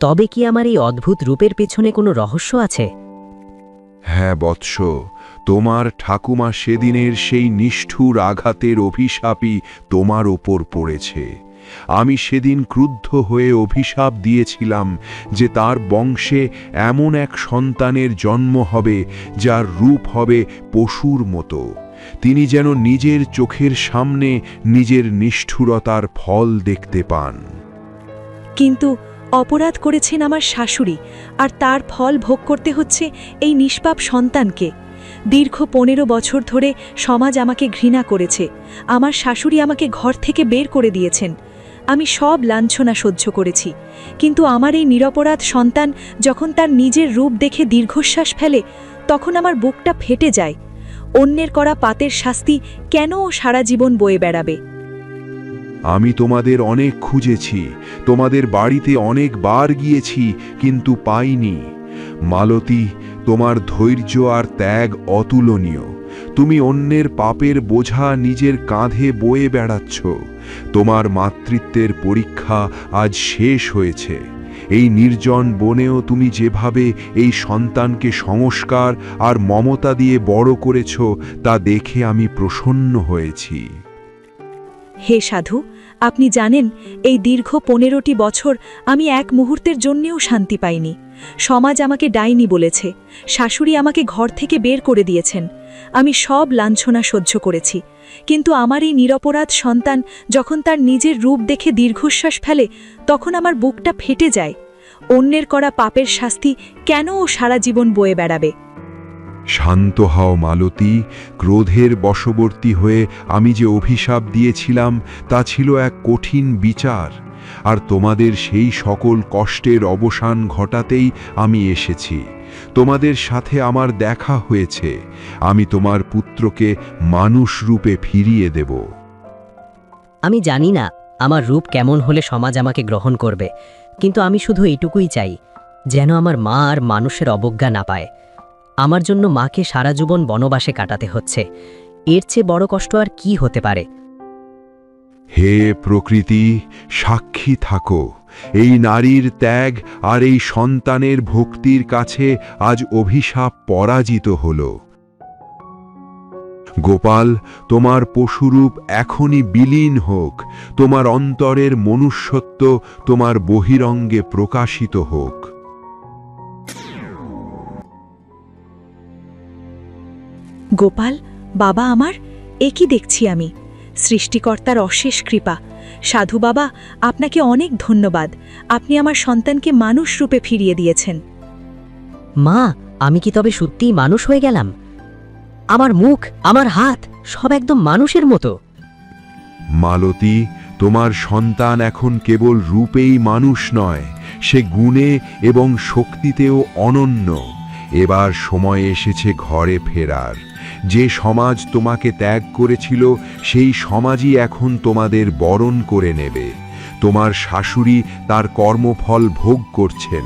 তবে কি আমার এই অদ্ভুত রূপের পেছনে কোনো রহস্য আছে? হ্যাঁ বৎস, তোমার ঠাকুমা সেদিনের সেই নিষ্ঠুর আঘাতের অভিশাপই তোমার ওপর পড়েছে। আমি সেদিন ক্রুদ্ধ হয়ে অভিশাপ দিয়েছিলাম যে তার বংশে এমন এক সন্তানের জন্ম হবে যার রূপ হবে পশুর মতো। তিনি যেন নিজের চোখের সামনে নিজের নিষ্ঠুরতার ফল দেখতে পান। কিন্তু অপরাধ করেছেন আমার শাশুড়ি, আর তার ফল ভোগ করতে হচ্ছে এই নিষ্পাপ সন্তানকে। দীর্ঘ 15 বছর ধরে সমাজ আমাকে ঘৃণা করেছে। আমার শাশুড়ি আমাকে ঘর থেকে বের করে দিয়েছেন। আমি সব লাঞ্ছনা সহ্য করেছি, কিন্তু আমার এই নিরপরাধ সন্তান যখন তার নিজের রূপ দেখে দীর্ঘশ্বাস ফেলে, তখন আমার বুকটা ফেটে যায়। অন্যের করা পাপের শাস্তি কেন ও সারা জীবন বয়ে বেড়াবে? আমি তোমাদের অনেক খুঁজেছি, তোমাদের বাড়িতে অনেকবার গিয়েছি, কিন্তু পাইনি। মালতী, তোমার ধৈর্য আর ত্যাগ অতুলনীয়। তুমি অন্যের পাপের বোঝা নিজের কাঁধে বয়ে বেড়াচ্ছ। তোমার মাতৃত্বের পরীক্ষা আজ শেষ হয়েছে। এই নির্জন বনেও তুমি যেভাবে এই সন্তানকে সংস্কার আর মমতা দিয়ে বড় করেছ, তা দেখে আমি প্রসন্ন হয়েছি। হে সাধু, আপনি জানেন এই দীর্ঘ 15টি বছর আমি এক মুহূর্তের জন্যেও শান্তি পাইনি। সমাজ আমাকে ডাইনি বলেছে, শাশুড়ি আমাকে ঘর থেকে বের করে দিয়েছেন। আমি সব লাঞ্ছনা সহ্য করেছি, কিন্তু আমার এই নিরপরাধ সন্তান যখন তার নিজের রূপ দেখে দীর্ঘশ্বাস ফেলে, তখন আমার বুকটা ফেটে যায়। অন্যের করা পাপের শাস্তি কেন ও সারা জীবন বয়ে বেড়াবে? শান্ত হও মালতী, ক্রোধের বশবর্তী হয়ে আমি যে অভিশাপ দিয়েছিলাম তা ছিল এক কঠিন বিচার, আর তোমাদের সেই সকল কষ্টের অবসান ঘটাতেই আমি এসেছি। তোমাদের সাথে আমার দেখা হয়েছে। আমি তোমার পুত্রকে মানুষ রূপে ফিরিয়ে দেব। আমি জানি না আমার রূপ কেমন হলে সমাজ আমাকে গ্রহণ করবে, কিন্তু আমি শুধু এইটুকুই চাই, যেন আমার মা আর মানুষের অবজ্ঞা না পায়। আমার জন্য মাকে সারা জীবন বনবাসে কাটাতে হচ্ছে। এর চেয়ে বড় কষ্ট আর কি হতে পারে? হে প্রকৃতি, সাক্ষী থাকো। এই নারীর ত্যাগ আর এই সন্তানের ভক্তির কাছে আজ অভিশাপ পরাজিত হল। গোপাল, তোমার পশুরূপ এখনই বিলীন হোক। তোমার অন্তরের মনুষ্যত্ব তোমার বহিরঙ্গে প্রকাশিত হোক। গোপাল, বাবা আমার, এ কি দেখছি আমি? সৃষ্টিকর্তার অশেষ কৃপা। সাধু বাবা, আপনাকে অনেক ধন্যবাদ। আপনি আমার সন্তানকে মানুষ রূপে ফিরিয়ে দিয়েছেন। মা, আমি কি তবে সত্যিই মানুষ হয়ে গেলাম? আমার মুখ, আমার হাত সব একদম মানুষের মতো। মালতী, তোমার সন্তান এখন কেবল রূপেই মানুষ নয়, সে গুণে এবং শক্তিতেও অনন্য। এবার সময় এসেছে ঘরে ফেরার। যে সমাজ তোমাকে ত্যাগ করেছিল, সেই সমাজই এখন তোমাদের বরণ করে নেবে। তোমার শাশুড়ি তার কর্মফল ভোগ করছেন।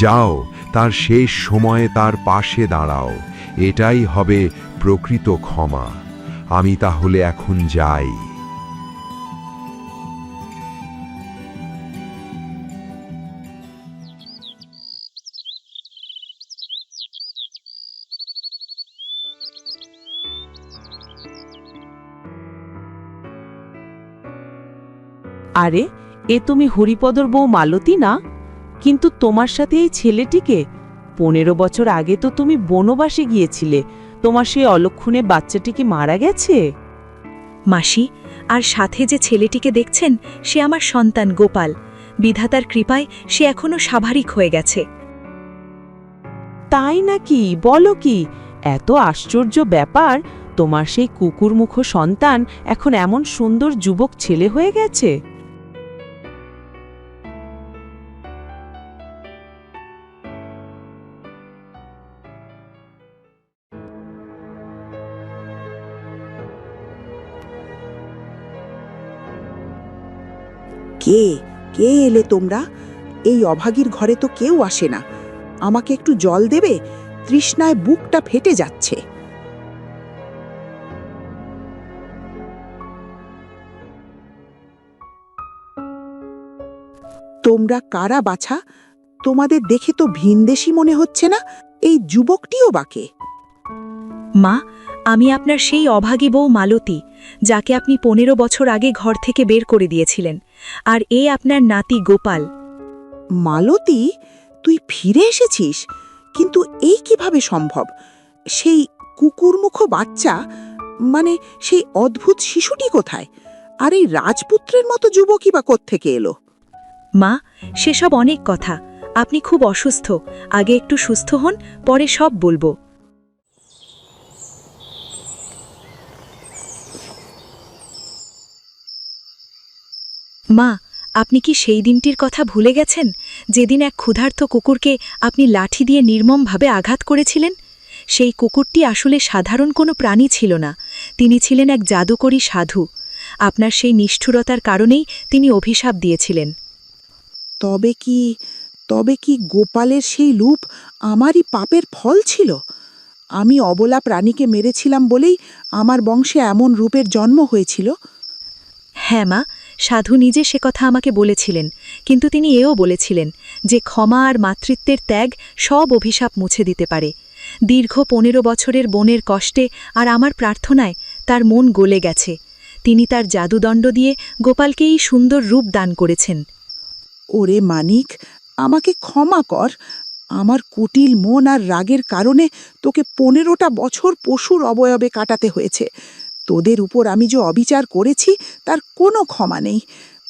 যাও, তার শেষ সময়ে তার পাশে দাঁড়াও। এটাই হবে প্রকৃত ক্ষমা। আমি তাহলে এখন যাই। আরে, এ তুমি হরিপদর বউ মালতী না? কিন্তু তোমার সাথে এই ছেলেটিকে? 15 বছর আগে তো তুমি বনবাসে গিয়েছিলে। তোমার সেই অলক্ষণে বাচ্চাটি কি মারা গেছে? মাসি, আর সাথে যে ছেলেটিকে দেখছেন, সে আমার সন্তান গোপাল। বিধাতার কৃপায় সে এখনো স্বাভাবিক হয়ে গেছে। তাই নাকি? বলো কি? এত আশ্চর্য ব্যাপার! তোমার সেই কুকুরমুখ সন্তান এখন এমন সুন্দর যুবক ছেলে হয়ে গেছে। কে কে এলে তোমরা? এই অভাগীর ঘরে তো কেউ আসে না। আমাকে একটু জল দেবে? তৃষ্ণায় বুকটা ফেটে যাচ্ছে। তোমরা কারা বাছা? তোমাদের দেখে তো ভিনদেশী মনে হচ্ছে না। এই যুবকটিও বাকে? মা, আমি আপনার সেই অভাগী বউ মালতী, যাকে আপনি 15 বছর আগে ঘর থেকে বের করে দিয়েছিলেন। আর এ আপনার নাতি গোপাল। মালতী, তুই ফিরে এসেছিস? কিন্তু এই কিভাবে সম্ভব? সেই কুকুরমুখ বাচ্চা, মানে সেই অদ্ভুত শিশুটি কোথায়? আর এই রাজপুত্রের মতো যুবকই বা কোত্থেকে এলো? মা, সেসব অনেক কথা। আপনি খুব অসুস্থ। আগে একটু সুস্থ হন, পরে সব বলবো। মা, আপনি কি সেই দিনটির কথা ভুলে গেছেন, যেদিন এক ক্ষুধার্ত কুকুরকে আপনি লাঠি দিয়ে নির্মমভাবে আঘাত করেছিলেন? সেই কুকুরটি আসলে সাধারণ কোনো প্রাণী ছিল না। তিনি ছিলেন এক জাদুকরী সাধু। আপনার সেই নিষ্ঠুরতার কারণেই তিনি অভিশাপ দিয়েছিলেন। তবে কি গোপালের সেই রূপ আমারই পাপের ফল ছিল? আমি অবলা প্রাণীকে মেরেছিলাম বলেই আমার বংশে এমন রূপের জন্ম হয়েছিল। হ্যাঁ মা, সাধু নিজে সে কথা আমাকে বলেছিলেন। কিন্তু তিনি এও বলেছিলেন যে ক্ষমা আর মাতৃত্বের ত্যাগ সব অভিশাপ মুছে দিতে পারে। দীর্ঘ 15 বছরের বনের কষ্টে আর আমার প্রার্থনায় তার মন গলে গেছে। তিনি তার জাদুদণ্ড দিয়ে গোপালকে এই সুন্দর রূপ দান করেছেন। ওরে মানিক, আমাকে ক্ষমা কর। আমার কুটিল মন আর রাগের কারণে তোকে 15টা বছর পশুর অবয়বে কাটাতে হয়েছে। তোদের উপর আমি যে অবিচার করেছি তার কোনো ক্ষমা নেই।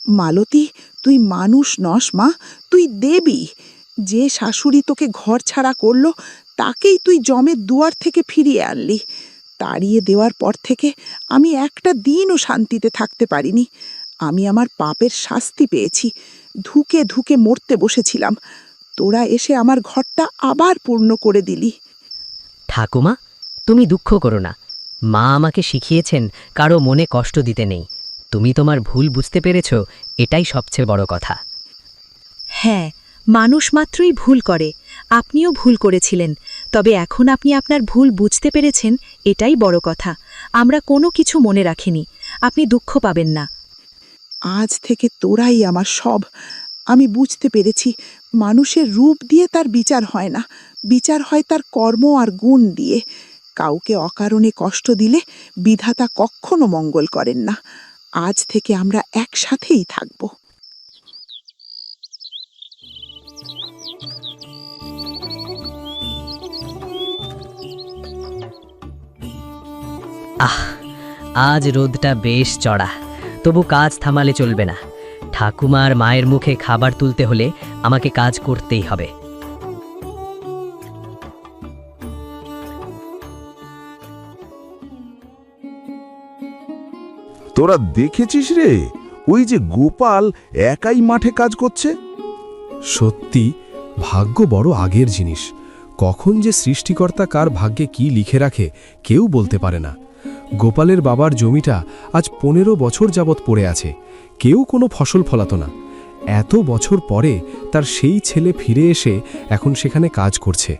মালতী, তুই মানুষ নস মা, তুই দেবী। যে শাশুড়ি তোকে ঘর ছাড়া করল, তাকেই তুই জমের দুয়ার থেকে ফিরিয়ে আনলি। তাড়িয়ে দেওয়ার পর থেকে আমি একটা দিনও শান্তিতে থাকতে পারিনি। আমি আমার পাপের শাস্তি পেয়েছি। ধুকে ধুকে মরতে বসেছিলাম। তোরা এসে আমার ঘরটা আবার পূর্ণ করে দিলি। ঠাকুমা, তুমি দুঃখ করো না। মা আমাকে শিখিয়েছেন কারো মনে কষ্ট দিতে নেই। তুমি তোমার ভুল বুঝতে পেরেছ, এটাই সবচেয়ে বড় কথা। হ্যাঁ, মানুষ মাত্রই ভুল করে। আপনিও ভুল করেছিলেন। তবে এখন আপনি আপনার ভুল বুঝতে পেরেছেন, এটাই বড় কথা। আমরা কোনো কিছু মনে রাখিনি। আপনি দুঃখ পাবেন না। আজ থেকে তোরাই আমার সব। আমি বুঝতে পেরেছি, মানুষের রূপ দিয়ে তার বিচার হয় না, বিচার হয় তার কর্ম আর গুণ দিয়ে। কাউকে অকারণে কষ্ট দিলে বিধাতা কখনো মঙ্গল করেন না। আজ থেকে আমরা একসাথেই থাকব। আজ রোদটা বেশ চড়া, তবু কাজ থামালে চলবে না। ঠাকুমার মায়ের মুখে খাবার তুলতে হলে আমাকে কাজ করতেই হবে। তোরা দেখেছিস রে, ওই যে গোপাল একাই মাঠে কাজ করছে। সত্যি ভাগ্য বড় আগের জিনিস। কখন যে সৃষ্টিকর্তা কার ভাগ্যে কি লিখে রাখে কেউ বলতে পারে না। গোপালের বাবার জমিটা আজ 15 বছর যাবৎ পড়ে আছে, কেউ কোনো ফসল ফলাতো না। এত বছর পরে তার সেই ছেলে ফিরে এসে এখন সেখানে কাজ করছে।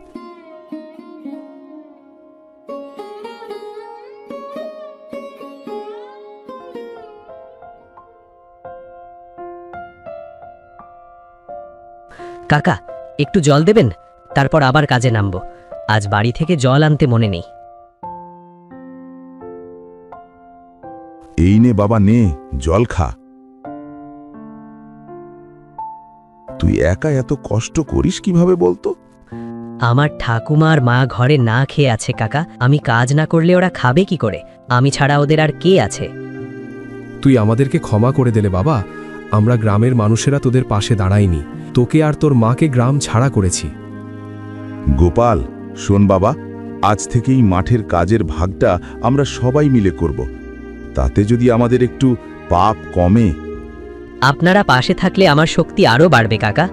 কাকা, একটু জল দেবেন, তারপর আবার কাজে নামব। আজ বাড়ি থেকে জল আনতে মনে নেই। এই নে বাবা, নে জল খা। তুই একা এত কষ্ট করিস কিভাবে বলতো? আমার ঠাকুমার মা ঘরে না খেয়ে আছে কাকা, আমি কাজ না করলে ওরা খাবে কি করে? আমি ছাড়া ওদের আর কে আছে? তুই আমাদেরকে ক্ষমা করে দিলে বাবা। আমরা গ্রামের মানুষেরা তোদের পাশে দাঁড়াইনি, তোকে আর তোর মাকে গ্রাম ছাড়া করেছি। গোপাল, শোন বাবা, আজ থেকেই মাঠের কাজের ভাগটা আমরা সবাই মিলে করব। তাতে যদি আমাদের একটু পাপ কমে। আপনারা পাশে থাকলে আমার শক্তি আরও বাড়বে কাকা।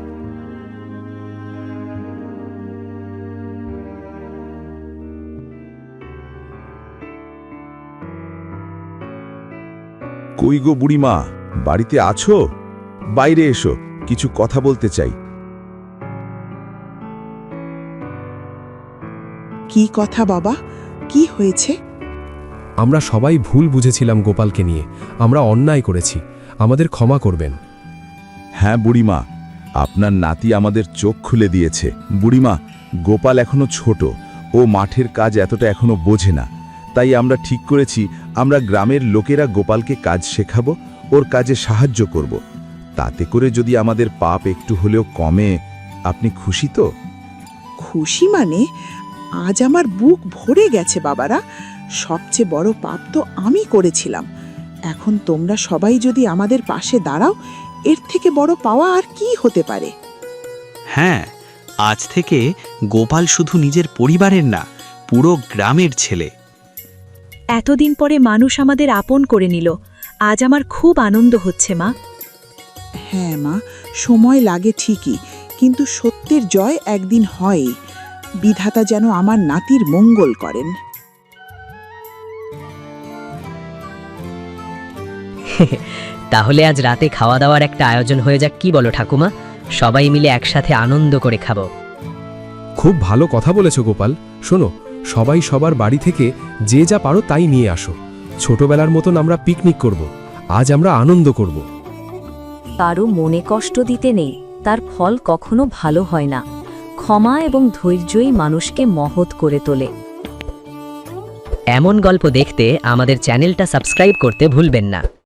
কই গো বুড়িমা, বাড়িতে আছো? বাইরে এসো, কিছু কথা বলতে চাই। কি কথা বাবা, কি হয়েছে? আমরা সবাই ভুল বুঝেছিলাম গোপালকে নিয়ে, আমরা অন্যায় করেছি, আমাদের ক্ষমা করবেন। হ্যাঁ বুড়িমা, আপনার নাতি আমাদের চোখ খুলে দিয়েছে। বুড়িমা, গোপাল এখনো ছোট, ও মাঠের কাজ এতটা এখনো বোঝে না। তাই আমরা ঠিক করেছি আমরা গ্রামের লোকেরা গোপালকে কাজ শেখাবো, ওর কাজে সাহায্য করব। তাতে করে যদি আমাদের পাপ একটু হলেও কমে, আপনি খুশি তো? খুশি মানে? আজ আমার বুক ভরে গেছে বাবারা। সবচেয়ে বড় পাপ তো আমি করেছিলাম। এখন তোমরা সবাই যদি আমাদের পাশে দাঁড়াও, এর থেকে বড় পাওয়া আর কি হতে পারে? হ্যাঁ, আজ থেকে গোপাল শুধু নিজের পরিবারের না, পুরো গ্রামের ছেলে। এতদিন পরে মানুষ আমাদের আপন করে নিল, আজ আমার খুব আনন্দ হচ্ছে মা। হ্যাঁ মা, সময় লাগে ঠিকই, কিন্তু সত্যের জয় একদিন হয়। বিধাতা যেন আমার নাতির মঙ্গল করেন। তাহলে আজ রাতে খাওয়া দাওয়ার একটা আয়োজন হয়ে যাক, কি বলো ঠাকুমা? সবাই মিলে একসাথে আনন্দ করে খাবো। খুব ভালো কথা বলেছো গোপাল। শোনো, সবাই সবার বাড়ি থেকে যে যা পারো তাই নিয়ে আসো। ছোটবেলার মতন আমরা পিকনিক করব, আজ আমরা আনন্দ করব। কারো মনে কষ্ট দিতে নেই, তার ফল কখনো ভালো হয় না। ক্ষমা এবং ধৈর্যই মানুষকে মহৎ করে তোলে। এমন গল্প দেখতে আমাদের চ্যানেলটা সাবস্ক্রাইব করতে ভুলবেন না।